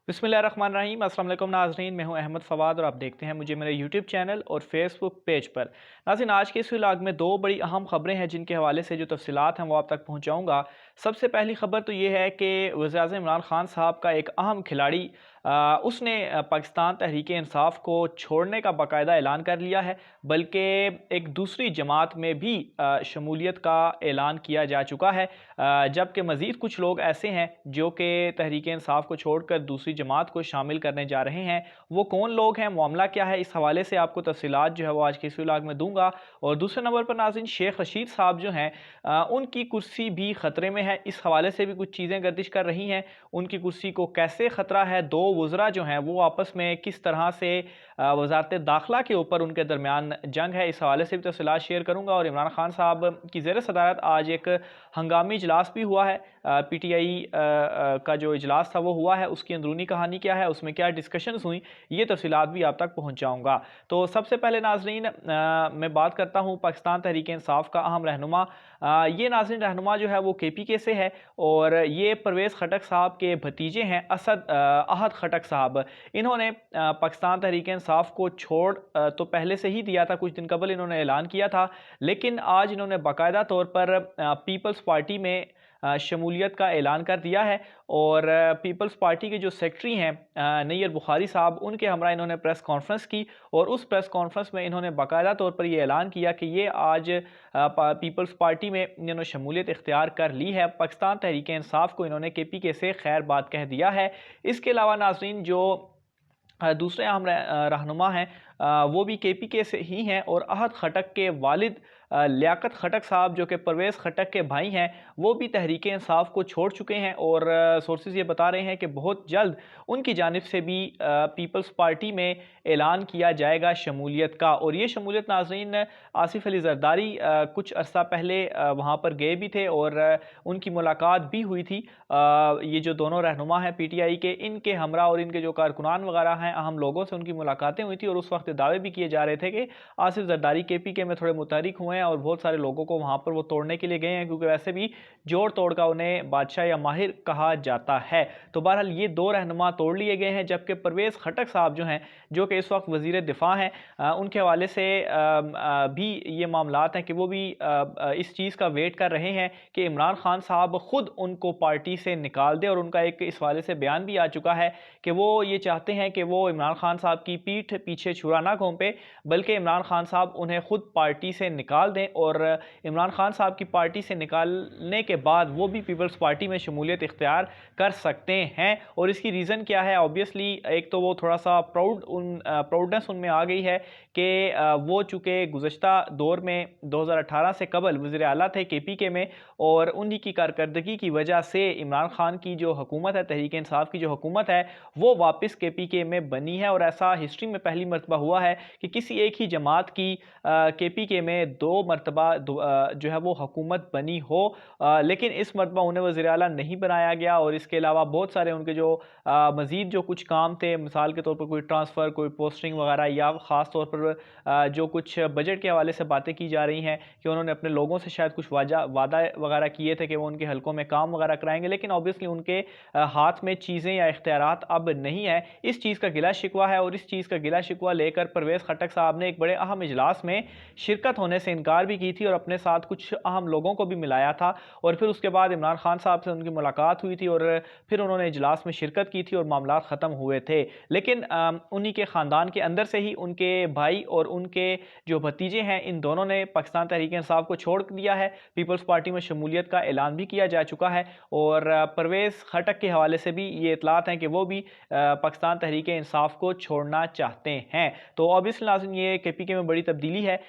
बिस्मिल्लाहिर्रहमानिर्रहीम। अस्सलाम वालेकुम नाज़रीन, मैं हूं अहमद फवाद और आप देखते हैं मुझे मेरे यूट्यूब चैनल और फेसबुक पेज पर। नाज़रीन, आज के इस व्लॉग में दो बड़ी अहम खबरें हैं जिनके हवाले से जो तफसीलात हैं वो आप तक पहुंचाऊंगा। सबसे पहली खबर तो ये है कि वज़ीर-ए-आज़म इमरान खान साहब का एक अहम खिलाड़ी उसने पाकिस्तान तहरीक इंसाफ को छोड़ने का बाकायदा ऐलान कर लिया है, बल्कि एक दूसरी जमात में भी शमूलियत का ऐलान किया जा चुका है। जबकि मज़ीद कुछ लोग ऐसे हैं जो कि तहरीक इंसाफ को छोड़कर दूसरी जमात को शामिल करने जा रहे हैं। वो कौन लोग हैं, मामला क्या है, इस हवाले से आपको तफसीलात जो है वो आज के इस व्लॉग में दूंगा। और दूसरे नंबर पर नाज़रीन, शेख रशीद साहब जो हैं उनकी कुर्सी भी ख़तरे में है। इस हवाले से भी कुछ चीज़ें गर्दिश कर रही हैं। उनकी कुर्सी को कैसे ख़तरा है, दो वज़रा जो हैं वो आपस में किस तरह से वज़ारत दाखिला के ऊपर उनके दरमियान जंग है, इस हवाले से भी तफसीलात शेयर करूँगा। और इमरान खान साहब की ज़ेरसदारत आज एक हंगामी इजलास भी हुआ है। पीटीआई का जो इजलास था वो हुआ है, उसकी अंदरूनी कहानी क्या है, उसमें क्या डिस्कशंस हुई, ये तफसीलात भी आप तक पहुँचाऊँगा। तो सबसे पहले नाज़रीन, मैं बात करता हूँ पाकिस्तान तहरीक इंसाफ का अहम रहनुमा। ये नाज़रीन रहनुमा जो है वो केपीके से है और ये परवेज़ खटक साहब के भतीजे हैं, अहद खटक साहब। इन्होंने पाकिस्तान तहरीक इंसाफ को छोड़ तो पहले से ही दिया था, कुछ दिन कबल इन्होंने ऐलान किया था, लेकिन आज इन्होंने बाकायदा तौर पर पीपल्स पार्टी में शमूलियत का ऐलान कर दिया है। और पीपल्स पार्टी के जो सेक्रेटरी हैं नैयर बुखारी साहब, उनके हमरा इन्होंने प्रेस कॉन्फ्रेंस की और उस प्रेस कॉन्फ्रेंस में इन्होंने बाकायदा तौर पर ये ऐलान किया कि ये आज पीपल्स पार्टी में इन्होंने शमूलियत इख्तियार कर ली है। पाकिस्तान तहरीक इंसाफ को इन्होंने केपीके से खैर बात कह दिया है। इसके अलावा नाज़रीन, जो दूसरे अहम रहनुमा हैं वो भी केपीके से ही हैं और अहद खटक के वालिद लियाकत खटक साहब, जो कि परवेज़ खटक के भाई हैं, वो भी तहरीक इंसाफ को छोड़ चुके हैं। और सोर्सेज ये बता रहे हैं कि बहुत जल्द उनकी जानिब से भी पीपल्स पार्टी में ऐलान किया जाएगा शमूलियत का। और ये शमूलियत नाज़रीन, आसिफ अली ज़रदारी कुछ अर्सा पहले वहाँ पर गए भी थे और उनकी मुलाकात भी हुई थी। ये जो दोनों रहनुमा हैं पीटीआई के, इनके हमरा और इनके जो कारकुनान वगैरह हैं, अहम लोगों से उनकी मुलाकातें हुई थी और उस वक्त दावे भी किए जा रहे थे कि आसिफ ज़रदारी केपीके में थोड़े मुतहरिक हुए हैं और बहुत सारे लोगों को वहाँ पर वो तोड़ने के लिए गए हैं, क्योंकि वैसे भी जोड़ तोड़ का उन्हें बादशाह या माहिर कहा जाता है। तो बहरहाल ये दो रहनुमा तोड़ लिए गए हैं, जबकि परवेज़ खटक साहब जो हैं, जो कि इस वक्त वज़ीर दिफा हैं, उनके हवाले से भी ये मामलात हैं कि वो भी इस चीज़ का वेट कर रहे हैं कि इमरान खान साहब ख़ुद उनको पार्टी से निकाल दे। और उनका एक इस हवाले से बयान भी आ चुका है कि वो ये चाहते हैं कि वो इमरान खान साहब की पीठ पीछे छुरा ना घोंपे, बल्कि इमरान खान साहब उन्हें ख़ुद पार्टी से निकाल दें। और इमरान खान साहब की पार्टी से निकालने के बाद वो भी पीपल्स पार्टी में शमूलियत इख्तियार कर सकते हैं। और इसकी रीज़न क्या है? ऑब्वियसली एक तो वो थोड़ा सा प्राउडनेस उनमें आ गई है कि वो चूँकि गुज़श्ता दौर में 2018 से कबल वज़ीर आला थे केपीके में, और उन्हीं की कारकर्दगी की वजह से इमरान खान की जो हुकूमत है, तहरीक इंसाफ की जो हुकूमत है, वो वापस केपीके में बनी है। और ऐसा हिस्ट्री में पहली मरतबा हुआ है कि किसी एक ही जमात की केपीके में दो मरतबा जो है वो हुकूमत बनी हो, लेकिन इस मरतबा उन्हें वज़ीर आला नहीं बनाया गया। और इसके अलावा बहुत सारे उनके जो मज़ीद जो कुछ काम थे, मिसाल के तौर पर कोई ट्रांसफ़र, कोई पोस्टिंग वगैरह, या ख़ास तौर पर जो कुछ बजट के हवाले से बातें की जा रही हैं कि उन्होंने अपने लोगों से शायद कुछ वादा वगैरह किए थे कि वो उनके हलकों में काम वगैरह कराएंगे, लेकिन ऑब्वियसली उनके हाथ में चीज़ें या इख्तियारात अब नहीं है। इस चीज़ का गिला शिकवा है और इस चीज़ का गिला शिकवा लेकर परवेज़ खटक साहब ने एक बड़े अहम इजलास में शिरकत होने से इनकार भी की थी और अपने साथ कुछ अहम लोगों को भी मिलाया था। और फिर उसके बाद इमरान खान साहब से उनकी मुलाकात हुई थी और फिर उन्होंने इजलास में शिरकत की थी और मामलात ख़त्म हुए थे। लेकिन उन्हीं के ख़ानदान के अंदर से ही उनके भाई और उनके जो भतीजे हैं, इन दोनों ने पाकिस्तान तहरीक इंसाफ को छोड़ दिया है। पीपल्स पार्टी में शमूलियत का ऐलान भी किया जा चुका है। और परवेज़ खटक के हवाले से भी ये इतलात हैं कि वो भी पाकिस्तान तहरीक इंसाफ को छोड़ना चाहते हैं। तो ऑब्वियसली नाज़रीन, ये केपीके में बड़ी तब्दीली है,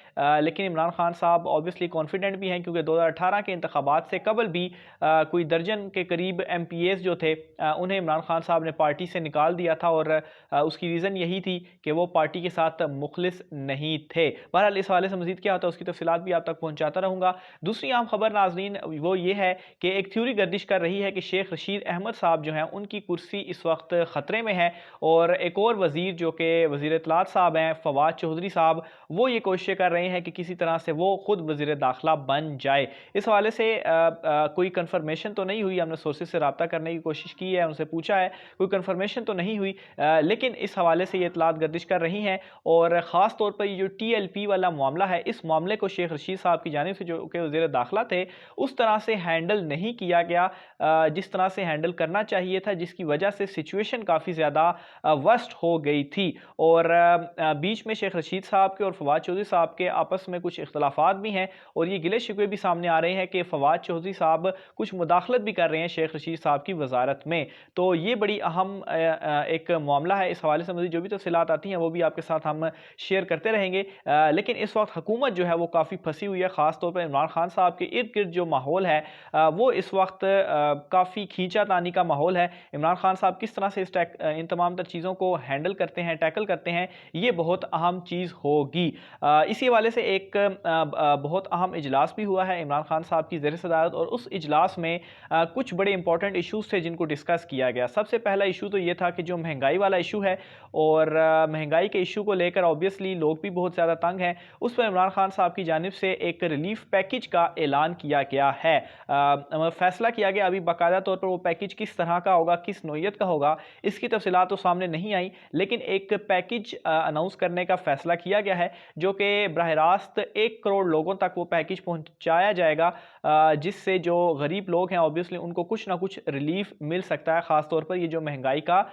लेकिन इमरान खान साहब ऑब्वियसली कॉन्फिडेंट भी हैं, क्योंकि 2018 के इंतखाबात से कबल भी कोई दर्जन के करीब MPAs जो थे उन्हें इमरान खान साहब ने पार्टी से निकाल दिया था। और उसकी रीज़न यही थी कि वो पार्टी के साथ मुखलिस नहीं थे। बहरहाल इस हवाले से मज़ीद क्या होता है उसकी तफसीलात भी आप तक पहुँचाता रहूँगा। दूसरी अहम खबर नाज़रीन वो ये है कि एक थ्योरी गर्दिश कर रही है कि शेख रशीद अहमद साहब जो हैं, उनकी कुर्सी इस वक्त ख़तरे में है। और एक और वज़ीर जो कि वज़ीर इत्तलात साहब हैं, फवाद चौधरी साहब, वो ये कोशिश कर रहे हैं कि किसी तरह से वो खुद वज़ीर दाखिला बन जाए। इस हवाले से कोई कंफर्मेशन तो नहीं हुई, हमने सोर्सेज से रब्ता करने की कोशिश की है, उनसे पूछा है, कोई कंफर्मेशन तो नहीं हुई, लेकिन इस हवाले से ये इतलात गर्दिश कर रही हैं। और ख़ास तौर पर ये जो TLP वाला मामला है, इस मामले को शेख रशीद साहब की जानिब से, जो कि वज़ीर दाखिला थे, उस तरह से हैंडल नहीं किया गया जिस तरह से हैंडल करना चाहिए था, जिसकी वजह से सिचुएशन काफ़ी ज़्यादा वर्स्ट हो गई थी। और बीच में शेख रशीद साहब के और फवाद चौधरी साहब के आपस में कुछ इख्तलाफात भी हैं, और ये गिले शिकवे भी सामने आ रहे हैं कि फवाद चौधरी साहब कुछ मुदाखलत भी कर रहे हैं शेख रशीद साहब की वजारत में। तो ये बड़ी अहम एक मामला है। इस हवाले से मज़ीद जो भी तफसीलात आती हैं वो भी आपके साथ हम शेयर करते रहेंगे। लेकिन इस वक्त हुकूमत जो है वो काफ़ी फंसी हुई है, ख़ास तौर पर इमरान खान साहब के इर्द गिर्द जो माहौल है वो इस वक्त काफ़ी खींचातानी का माहौल है। इमरान खान साहब किस तरह से इन तमाम तर चीज़ों को हैंडल करते हैं, टैकल करते हैं, ये बहुत अहम चीज़ होगी। इसी हवाले से एक बहुत अहम इजलास भी हुआ है इमरान खान साहब की ज़ेरसदारत, और उस इजलास में कुछ बड़े इंपॉर्टेंट इशूज़ थे जिनको डिस्कस किया गया। सबसे पहला इशू तो ये था कि जो महंगाई वाला इशू है, और महंगाई के इशू को लेकर ऑब्वियसली लोग भी बहुत ज़्यादा तंग हैं, उस पर इमरान खान साहब की जानिब से एक रिलीफ पैकेज का ऐलान किया गया है। फैसला किया गया, अभी बाकायदा तौर पर वो पैकेज किस तरह का होगा, किस नौइयत का होगा, इसकी तफसीलात तो सामने नहीं आई, लेकिन एक पैकेज अनाउंस करने का फैसला किया गया है, जो कि बराह रास्त 1 करोड़ लोगों तक वो पैकेज पहुंचाया जाएगा, जिससे जो गरीब लोग हैं ऑब्वियसली उनको कुछ ना कुछ रिलीफ मिल सकता है, ख़ास तौर पर ये जो महंगाई का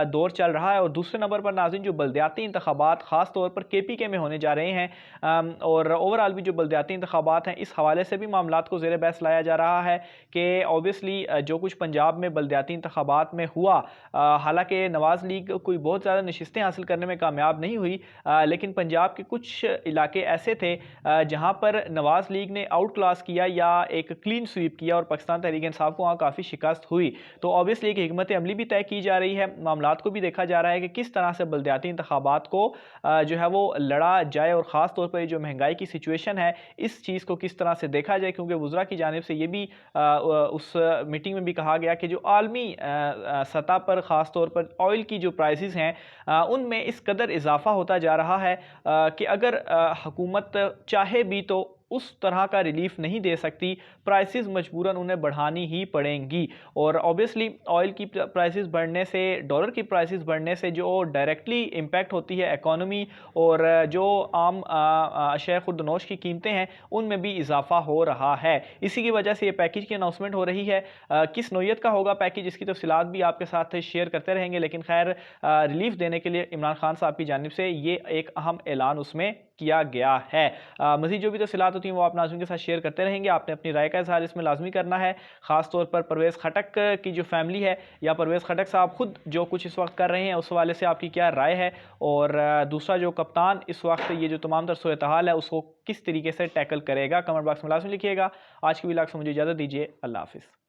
दौर चल रहा है। और दूसरे नंबर पर नाज़रीन, जो बल्दियाती इंतखाबात ख़ास तौर पर KPK में होने जा रहे हैं, और ओवरऑल भी जो बल्दियाती इंतखाबात हैं, इस हवाले से भी मामलात को ज़ेर बहस लाया जा रहा है कि ऑब्वियसली जो कुछ पंजाब में बल्दियाती इंतखाबात में हुआ, हालांकि नवाज़ लीग कोई बहुत ज़्यादा नशिस्तें हासिल करने में कामयाब नहीं हुई, लेकिन पंजाब के कुछ इलाके ऐसे थे जहां पर नवाज़ लीग ने आउट क्लास किया या एक क्लीन स्वीप किया, और पाकिस्तान तहरीक इंसाफ को वहाँ काफ़ी शिकस्त हुई। तो ऑब्वियसली एक हिकमत अमली भी तय की जा रही है, मामलात को भी देखा जा रहा है कि किस तरह से बल्दियाती इंतखाबात को जो है वो लड़ा जाए, और ख़ास तौर पर जो महंगाई की सिचुएशन है इस चीज़ को किस तरह से देखा जाए, क्योंकि वज़रा की जानिब से ये भी उस मीटिंग में भी कहा गया कि जो आलमी सतह पर ख़ास तौर पर ऑयल की जो प्राइसेस हैं उनमें इस कदर इजाफा होता जा रहा है कि अगर हुकूमत चाहे भी तो उस तरह का रिलीफ नहीं दे सकती, प्राइसेस मजबूरन उन्हें बढ़ानी ही पड़ेंगी। और ऑब्वियसली ऑयल की प्राइसेस बढ़ने से, डॉलर की प्राइसेस बढ़ने से जो डायरेक्टली इम्पैक्ट होती है इकोनॉमी, और जो आम अशय खुर्दनोश की कीमतें हैं उनमें भी इजाफा हो रहा है। इसी की वजह से ये पैकेज की अनाउंसमेंट हो रही है। किस नौइयत का होगा पैकेज, इसकी तफसीलात भी आपके साथ शेयर करते रहेंगे, लेकिन खैर रिलीफ देने के लिए इमरान खान साहब की जानिब से ये एक अहम ऐलान उसमें किया गया है। मज़ीद जो भी तफसीलात होती हैं वो आप नाज़रीन के साथ शेयर करते रहेंगे। आपने अपनी राय का इज़हार इसमें लाजमी करना है, ख़ास तौर पर परवेज़ खटक की जो फैमिली है, या परवेज़ खटक साहब खुद जो कुछ इस वक्त कर रहे हैं उस हवाले से आपकी क्या राय है, और दूसरा जो कप्तान इस वक्त ये जो तमाम तर सूरत हाल है उसको किस तरीके से टैकल करेगा, कमेंट बॉक्स में लाजमी लिखिएगा। आज की व्लॉग से मुझे इजाज़त दीजिए, अल्लाह हाफ़िज़।